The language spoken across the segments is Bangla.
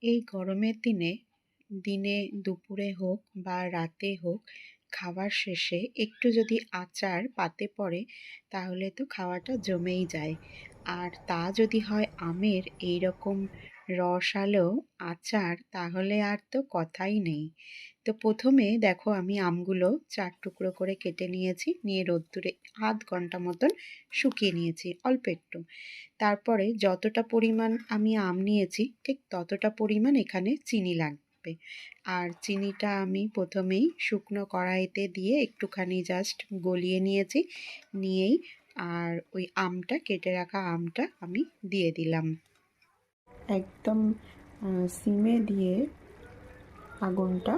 এই গরমের দিনে দিনে দুপুরে হোক বা রাতে হোক খাবার শেষে একটু যদি আচার পাতে পড়ে তাহলে তো খাওয়াটা জমেই যায়। আর তা যদি হয় আমের এইরকম রসালো আচার তাহলে আর তো কথাই নেই। তো প্রথমে দেখো আমি আমগুলো ৪ টুকরো করে কেটে নিয়েছি, নিয়ে রোদ্দুরে আধ ঘন্টা মতন শুকিয়ে নিয়েছি অল্প একটু। তারপরে যতটা পরিমাণ আমি আম নিয়েছি ঠিক ততটা পরিমাণ এখানে চিনি লাগবে। আর চিনিটা আমি প্রথমেই শুকনো কড়াইতে দিয়ে একটুখানি জাস্ট গলিয়ে নিয়েছি, নিয়েই আর ওই আমটা কেটে রাখা আমটা আমি দিয়ে দিলাম। একদম সিমে দিয়ে আগুনটা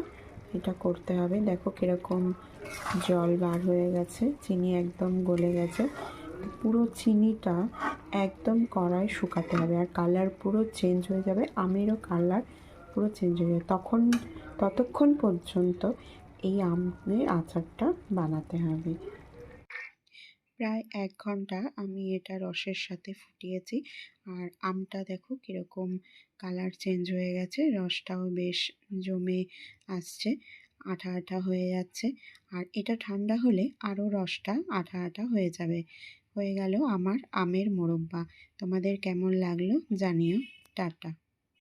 এটা করতে হবে। দেখো কীরকম জল বার হয়ে গেছে, চিনি একদম গলে গেছে। পুরো চিনিটা একদম কড়াই শুকাতে হবে, আর কালার পুরো চেঞ্জ হয়ে যাবে, আমেরও কালার পুরো চেঞ্জ হয়ে যাবে। ততক্ষণ পর্যন্ত এই আমের আচারটা বানাতে হবে। প্রায় ১ ঘন্টা আমি এটা রসের সাথে ফুটিয়েছি। আর আমটা দেখো কীরকম কালার চেঞ্জ হয়ে গেছে, রসটাও বেশ জমে আসছে, আঠা আঠা হয়ে যাচ্ছে। আর এটা ঠান্ডা হলে আরও রসটা আঠা আঠা হয়ে যাবে। হয়ে গেল আমার আমের মোরব্বা। তোমাদের কেমন লাগলো জানিও। টাটা।